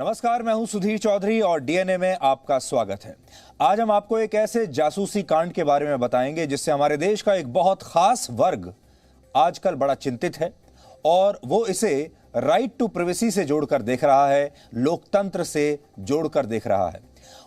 नमस्कार, मैं हूं सुधीर चौधरी और डीएनए में आपका स्वागत है। आज हम आपको एक ऐसे जासूसी कांड के बारे में बताएंगे जिससे हमारे देश का एक बहुत खास वर्ग आजकल बड़ा चिंतित है और वो इसे राइट टू प्राइवेसी से जोड़कर देख रहा है, लोकतंत्र से जोड़कर देख रहा है।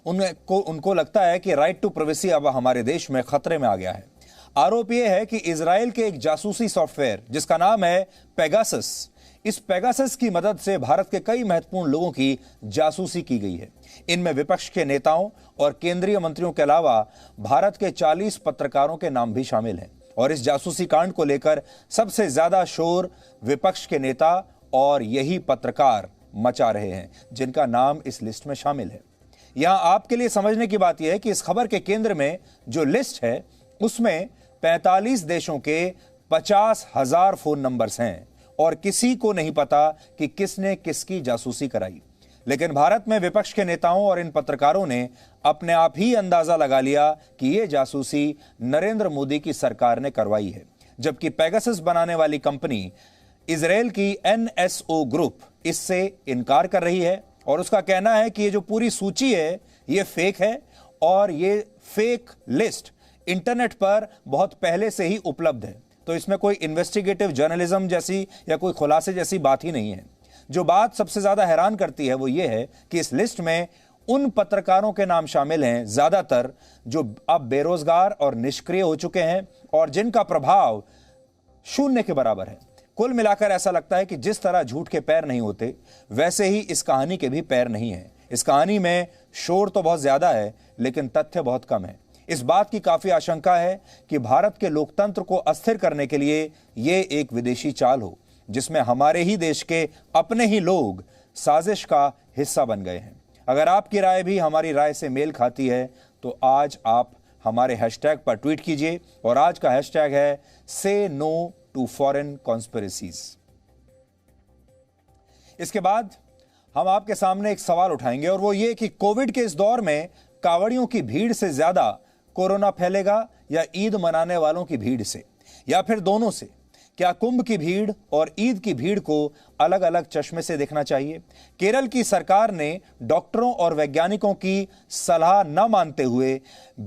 उनको लगता है कि राइट टू प्राइवेसी अब हमारे देश में खतरे में आ गया है। आरोप यह है कि इजराइल के एक जासूसी सॉफ्टवेयर जिसका नाम है पेगासस, इस पेगासस की मदद से भारत के कई महत्वपूर्ण लोगों की जासूसी की गई है। इनमें विपक्ष के नेताओं और केंद्रीय मंत्रियों के अलावा भारत के 40 पत्रकारों के नाम भी शामिल हैं। और इस जासूसी कांड को लेकर सबसे ज्यादा शोर विपक्ष के नेता और यही पत्रकार मचा रहे हैं जिनका नाम इस लिस्ट में शामिल है। यहां आपके लिए समझने की बात यह है कि इस खबर के केंद्र में जो लिस्ट है उसमें 45 देशों के 50,000 फोन नंबर्स हैं और किसी को नहीं पता कि किसने किसकी जासूसी कराई। लेकिन भारत में विपक्ष के नेताओं और इन पत्रकारों ने अपने आप ही अंदाजा लगा लिया कि यह जासूसी नरेंद्र मोदी की सरकार ने करवाई है, जबकि पेगासस बनाने वाली कंपनी इजराइल की एनएसओ ग्रुप इससे इनकार कर रही है और उसका कहना है कि ये जो पूरी सूची है ये फेक है और ये फेक लिस्ट इंटरनेट पर बहुत पहले से ही उपलब्ध है। तो इसमें कोई इन्वेस्टिगेटिव जर्नलिज्म जैसी या कोई खुलासे जैसी बात ही नहीं है। जो बात सबसे ज्यादा हैरान करती है वो ये है कि इस लिस्ट में उन पत्रकारों के नाम शामिल हैं ज्यादातर जो अब बेरोजगार और निष्क्रिय हो चुके हैं और जिनका प्रभाव शून्य के बराबर है। कुल मिलाकर ऐसा लगता है कि जिस तरह झूठ के पैर नहीं होते वैसे ही इस कहानी के भी पैर नहीं है। इस कहानी में शोर तो बहुत ज्यादा है लेकिन तथ्य बहुत कम है। इस बात की काफी आशंका है कि भारत के लोकतंत्र को अस्थिर करने के लिए यह एक विदेशी चाल हो जिसमें हमारे ही देश के अपने ही लोग साजिश का हिस्सा बन गए हैं। अगर आपकी राय भी हमारी राय से मेल खाती है तो आज आप हमारे हैशटैग पर ट्वीट कीजिए और आज का हैशटैग है से नो टू फॉरेन कॉन्स्पिरेसीज। इसके बाद हम आपके सामने एक सवाल उठाएंगे और वो ये कि कोविड के इस दौर में कावड़ियों की भीड़ से ज्यादा कोरोना फैलेगा या ईद मनाने वालों की भीड़ से, या फिर दोनों से? क्या कुंभ की भीड़ और ईद की भीड़ को अलग अलग चश्मे से देखना चाहिए? केरल की सरकार ने डॉक्टरों और वैज्ञानिकों की सलाह न मानते हुए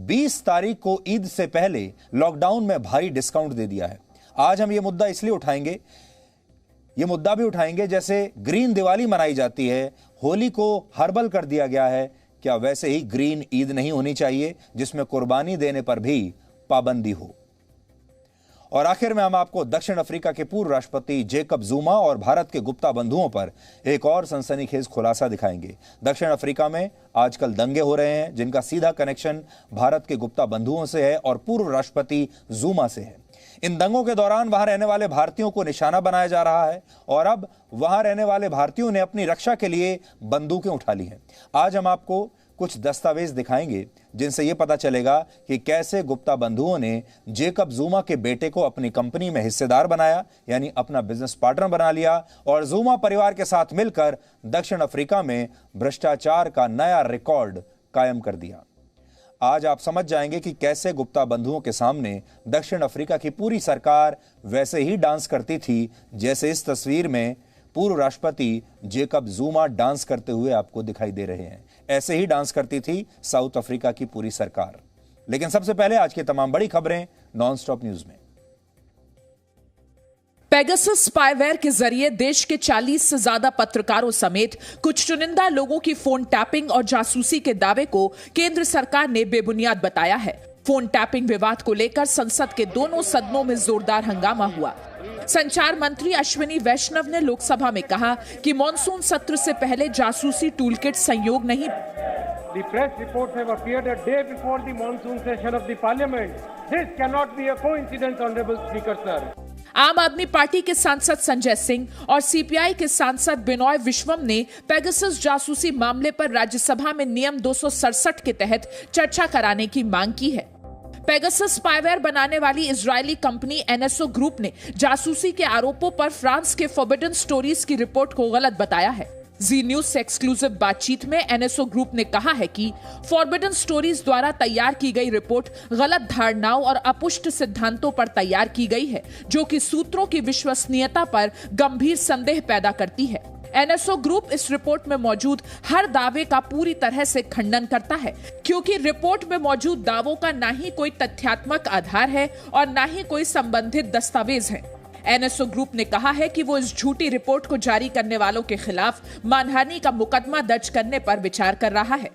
20 तारीख को ईद से पहले लॉकडाउन में भारी डिस्काउंट दे दिया है। आज हम ये मुद्दा इसलिए उठाएंगे, ये मुद्दा भी उठाएंगे जैसे ग्रीन दिवाली मनाई जाती है, होली को हर्बल कर दिया गया है, क्या वैसे ही ग्रीन ईद नहीं होनी चाहिए जिसमें कुर्बानी देने पर भी पाबंदी हो? और आखिर में हम आपको दक्षिण अफ्रीका के पूर्व राष्ट्रपति जेकब जुमा और भारत के गुप्ता बंधुओं पर एक और सनसनीखेज खुलासा दिखाएंगे। दक्षिण अफ्रीका में आजकल दंगे हो रहे हैं जिनका सीधा कनेक्शन भारत के गुप्ता बंधुओं से है और पूर्व राष्ट्रपति जुमा से है। इन दंगों के दौरान वहां रहने वाले भारतीयों को निशाना बनाया जा रहा है और अब वहां रहने वाले भारतीयों ने अपनी रक्षा के लिए बंदूकें उठा ली हैं। आज हम आपको कुछ दस्तावेज दिखाएंगे जिनसे यह पता चलेगा कि कैसे गुप्ता बंधुओं ने जेकब जुमा के बेटे को अपनी कंपनी में हिस्सेदार बनाया, यानी अपना बिजनेस पार्टनर बना लिया और जुमा परिवार के साथ मिलकर दक्षिण अफ्रीका में भ्रष्टाचार का नया रिकॉर्ड कायम कर दिया। आज आप समझ जाएंगे कि कैसे गुप्ता बंधुओं के सामने दक्षिण अफ्रीका की पूरी सरकार वैसे ही डांस करती थी जैसे इस तस्वीर में पूर्व राष्ट्रपति जेकब जुमा डांस करते हुए आपको दिखाई दे रहे हैं। ऐसे ही डांस करती थी साउथ अफ्रीका की पूरी सरकार। लेकिन सबसे पहले आज की तमाम बड़ी खबरें नॉनस्टॉप न्यूज में। पेगासस स्पाईवेयर के जरिए देश के 40 से ज्यादा पत्रकारों समेत कुछ चुनिंदा लोगों की फोन टैपिंग और जासूसी के दावे को केंद्र सरकार ने बेबुनियाद बताया है। फोन टैपिंग विवाद को लेकर संसद के दोनों सदनों में जोरदार हंगामा हुआ। संचार मंत्री अश्विनी वैष्णव ने लोकसभा में कहा कि मॉनसून सत्र से पहले जासूसी टूलकिट संयोग नहीं। The press reports have appeared a day before the monsoon session of the parliament. This cannot be a coincidence, honorable speaker, sir. आम आदमी पार्टी के सांसद संजय सिंह और सीपीआई के सांसद बिनॉय विश्वम ने पेगासस जासूसी मामले पर राज्यसभा में नियम 267 के तहत चर्चा कराने की मांग की है। पेगासस स्पाईवेयर बनाने वाली इजरायली कंपनी एनएसओ ग्रुप ने जासूसी के आरोपों पर फ्रांस के फॉरबिडन स्टोरीज की रिपोर्ट को गलत बताया है। जी न्यूज से एक्सक्लूसिव बातचीत में एनएसओ ग्रुप ने कहा है कि फॉरबिडन स्टोरीज द्वारा तैयार की गई रिपोर्ट गलत धारणाओं और अपुष्ट सिद्धांतों पर तैयार की गई है, जो कि सूत्रों की विश्वसनीयता पर गंभीर संदेह पैदा करती है। एनएसओ ग्रुप इस रिपोर्ट में मौजूद हर दावे का पूरी तरह से खंडन करता है, क्योंकि रिपोर्ट में मौजूद दावों का ना ही कोई तथ्यात्मक आधार है और ना ही कोई संबंधित दस्तावेज है। एनएसओ ग्रुप ने कहा है कि वो इस झूठी रिपोर्ट को जारी करने वालों के खिलाफ मानहानि का मुकदमा दर्ज करने पर विचार कर रहा है।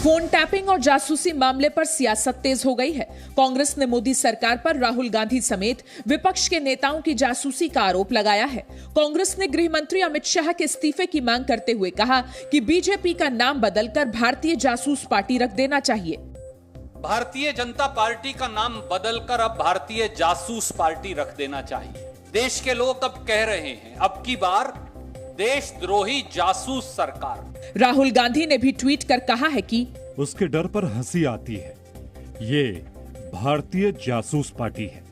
फोन टैपिंग और जासूसी मामले पर सियासत तेज हो गई है। कांग्रेस ने मोदी सरकार पर राहुल गांधी समेत विपक्ष के नेताओं की जासूसी का आरोप लगाया है। कांग्रेस ने गृह मंत्री अमित शाह के इस्तीफे की मांग करते हुए कहा कि बीजेपी का नाम बदलकर भारतीय जासूस पार्टी रख देना चाहिए। भारतीय जनता पार्टी का नाम बदलकर अब भारतीय जासूस पार्टी रख देना चाहिए। देश के लोग अब कह रहे हैं, अब की बार देशद्रोही जासूस सरकार। राहुल गांधी ने भी ट्वीट कर कहा है कि उसके डर पर हंसी आती है, ये भारतीय जासूस पार्टी है।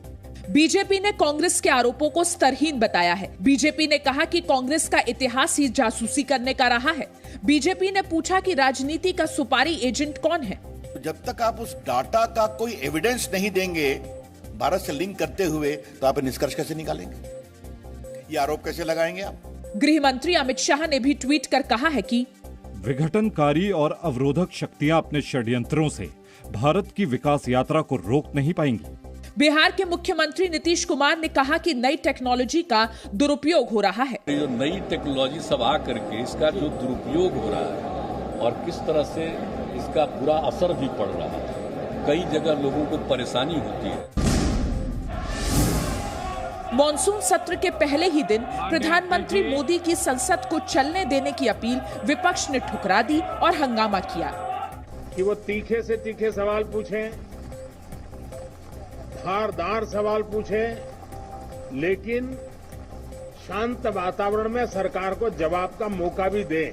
बीजेपी ने कांग्रेस के आरोपों को स्तरहीन बताया है। बीजेपी ने कहा कि कांग्रेस का इतिहास ही जासूसी करने का रहा है। बीजेपी ने पूछा कि राजनीति का सुपारी एजेंट कौन है। जब तक आप उस डाटा का कोई एविडेंस नहीं देंगे भारत से लिंक करते हुए, तो आप निष्कर्ष कैसे निकालेंगे? ये आरोप कैसे लगाएंगे आप? गृह मंत्री अमित शाह ने भी ट्वीट कर कहा है कि विघटनकारी और अवरोधक शक्तियां अपने षड्यंत्रों से भारत की विकास यात्रा को रोक नहीं पाएंगी। बिहार के मुख्यमंत्री नीतीश कुमार ने कहा कि नई टेक्नोलॉजी का दुरुपयोग हो रहा है। जो नई टेक्नोलॉजी सब आ करके इसका जो दुरुपयोग हो रहा है और किस तरह से इसका बुरा असर भी पड़ रहा है, कई जगह लोगों को परेशानी होती है। मॉनसून सत्र के पहले ही दिन प्रधानमंत्री मोदी की संसद को चलने देने की अपील विपक्ष ने ठुकरा दी और हंगामा किया कि वो तीखे से तीखे सवाल पूछें, धारदार सवाल पूछें, लेकिन शांत वातावरण में सरकार को जवाब का मौका भी दें।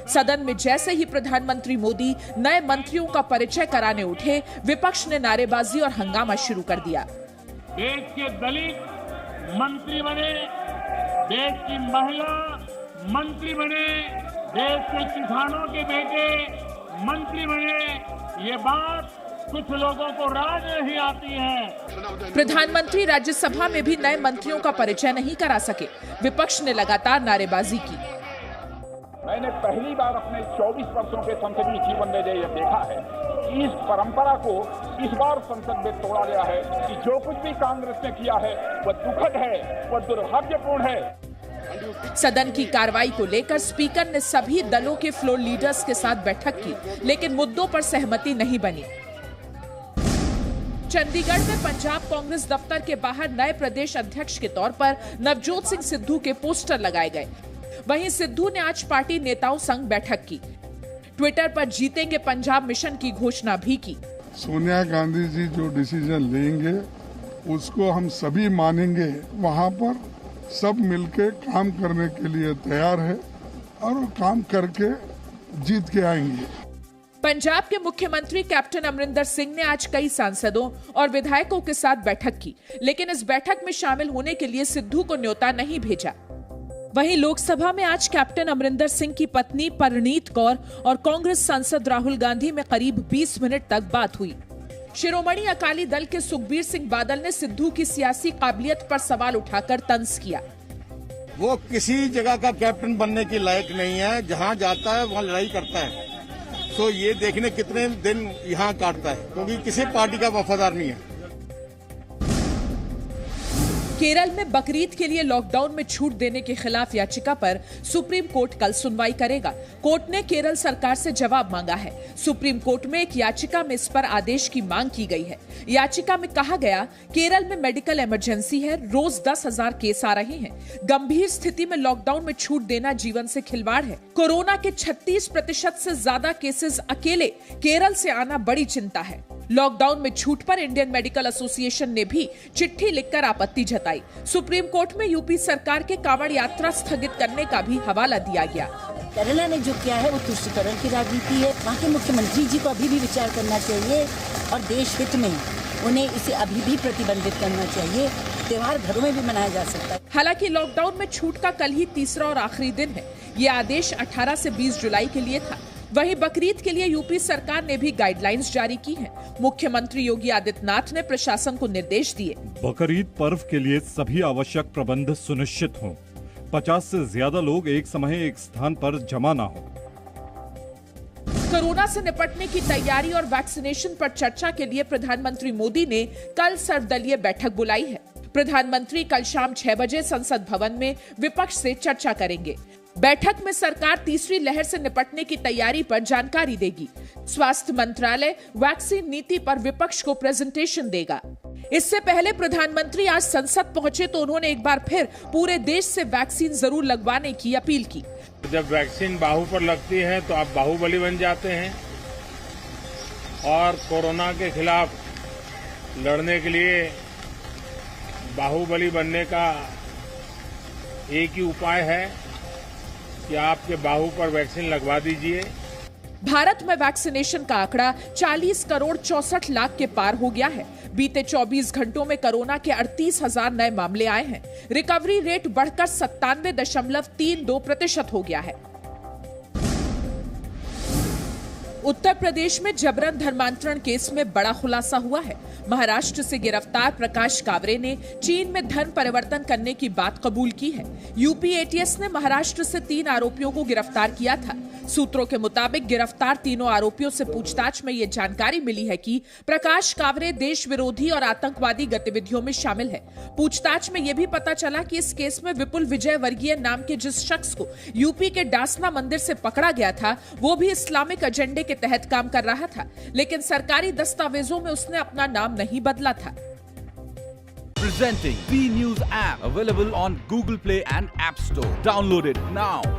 सदन में जैसे ही प्रधानमंत्री मोदी नए मंत्रियों का परिचय कराने उठे, विपक्ष ने नारेबाजी और हंगामा शुरू कर दिया। देश के दलित मंत्री बने, देश की महिला मंत्री बने, देश के किसानों के बेटे मंत्री बने, ये बात कुछ लोगों को राज नहीं आती है। प्रधानमंत्री राज्यसभा में भी नए मंत्रियों का परिचय नहीं करा सके। विपक्ष ने लगातार नारेबाजी की। मैंने पहली बार अपने 24 वर्षों के संसदीय जीवन में यह देखा है कि इस परंपरा को इस बार संसद में तोड़ा गया है कि जो कुछ भी कांग्रेस ने किया है वह दुखद है, वह दुर्भाग्यपूर्ण है। सदन की कार्रवाई को लेकर स्पीकर ने सभी दलों के फ्लोर लीडर्स के साथ बैठक की, लेकिन मुद्दों पर सहमति नहीं बनी। चंडीगढ़ में पंजाब कांग्रेस दफ्तर के बाहर नए प्रदेश अध्यक्ष के तौर पर नवजोत सिंह सिद्धू के पोस्टर लगाए गए। वहीं सिद्धू ने आज पार्टी नेताओं संग बैठक की। ट्विटर पर जीतेंगे पंजाब मिशन की घोषणा भी की। सोनिया गांधी जी जो डिसीजन लेंगे उसको हम सभी मानेंगे। वहां पर सब मिलके काम करने के लिए तैयार है और वो काम करके जीत के आएंगे। पंजाब के मुख्यमंत्री कैप्टन अमरिंदर सिंह ने आज कई सांसदों और विधायकों के साथ बैठक की, लेकिन इस बैठक में शामिल होने के लिए सिद्धू को न्योता नहीं भेजा। वहीं लोकसभा में आज कैप्टन अमरिंदर सिंह की पत्नी परनीत कौर और कांग्रेस सांसद राहुल गांधी में करीब 20 मिनट तक बात हुई। शिरोमणि अकाली दल के सुखबीर सिंह बादल ने सिद्धू की सियासी काबिलियत पर सवाल उठाकर तंज किया। वो किसी जगह का कैप्टन बनने के लायक नहीं है। जहां जाता है वहां लड़ाई करता है। तो ये देखने कितने दिन यहाँ काटता है, क्योंकि किसी पार्टी का वफादार नहीं है। केरल में बकरीद के लिए लॉकडाउन में छूट देने के खिलाफ याचिका पर सुप्रीम कोर्ट कल सुनवाई करेगा। कोर्ट ने केरल सरकार से जवाब मांगा है। सुप्रीम कोर्ट में एक याचिका में इस पर आदेश की मांग की गई है। याचिका में कहा गया, केरल में मेडिकल इमरजेंसी है, रोज 10,000 केस आ रहे हैं। गंभीर स्थिति में लॉकडाउन में छूट देना जीवन से खिलवाड़ है। कोरोना के 36% से ज्यादा केसेस अकेले केरल से आना बड़ी चिंता है। लॉकडाउन में छूट पर इंडियन मेडिकल एसोसिएशन ने भी चिट्ठी लिखकर आपत्ति जताई। सुप्रीम कोर्ट में यूपी सरकार के कांवड़ यात्रा स्थगित करने का भी हवाला दिया गया। केरला ने जो किया है वो तुष्टीकरण की राजनीति है। वहाँ के मुख्यमंत्री जी को अभी भी विचार करना चाहिए और देश हित में उन्हें इसे अभी भी प्रतिबंधित करना चाहिए। त्योहार घरों में भी मनाया जा सकता है। हालांकि लॉकडाउन में छूट का कल ही तीसरा और आखिरी दिन है। ये आदेश 18 से 20 जुलाई के लिए था। वहीं बकरीद के लिए यूपी सरकार ने भी गाइडलाइंस जारी की हैं। मुख्यमंत्री योगी आदित्यनाथ ने प्रशासन को निर्देश दिए। बकरीद पर्व के लिए सभी आवश्यक प्रबंध सुनिश्चित हों। 50 से ज्यादा लोग एक समय एक स्थान पर जमा ना हो। कोरोना से निपटने की तैयारी और वैक्सीनेशन पर चर्चा के लिए प्रधानमंत्री मोदी ने कल सर्वदलीय बैठक बुलाई है। प्रधानमंत्री कल शाम 6 बजे संसद भवन में विपक्ष से चर्चा करेंगे। बैठक में सरकार तीसरी लहर से निपटने की तैयारी पर जानकारी देगी। स्वास्थ्य मंत्रालय वैक्सीन नीति पर विपक्ष को प्रेजेंटेशन देगा। इससे पहले प्रधानमंत्री आज संसद पहुंचे तो उन्होंने एक बार फिर पूरे देश से वैक्सीन जरूर लगवाने की अपील की। जब वैक्सीन बाहु पर लगती है तो आप बाहुबली बन जाते हैं और कोरोना के खिलाफ लड़ने के लिए बाहुबली बनने का एक ही उपाय है कि आपके बाहु पर वैक्सीन लगवा दीजिए। भारत में वैक्सीनेशन का आंकड़ा 40 करोड़ 64 लाख के पार हो गया है। बीते 24 घंटों में कोरोना के 38,000 नए मामले आए हैं। रिकवरी रेट बढ़कर 97.32% हो गया है। उत्तर प्रदेश में जबरन धर्मांतरण केस में बड़ा खुलासा हुआ है। महाराष्ट्र से गिरफ्तार प्रकाश कावरे ने चीन में धर्म परिवर्तन करने की बात कबूल की है। यूपी एटीएस ने महाराष्ट्र से 3 आरोपियों को गिरफ्तार किया था। सूत्रों के मुताबिक गिरफ्तार तीनों आरोपियों से पूछताछ में ये जानकारी मिली है कि प्रकाश कावरे देश विरोधी और आतंकवादी गतिविधियों में शामिल है। पूछताछ में यह भी पता चला कि इस केस में विपुल विजय वर्गीय नाम के जिस शख्स को यूपी के डासना मंदिर से पकड़ा गया था, वो भी इस्लामिक एजेंडे के तहत काम कर रहा था, लेकिन सरकारी दस्तावेजों में उसने अपना नाम नहीं बदला था। Presenting B News app, available on Google Play and App Store. Download it now.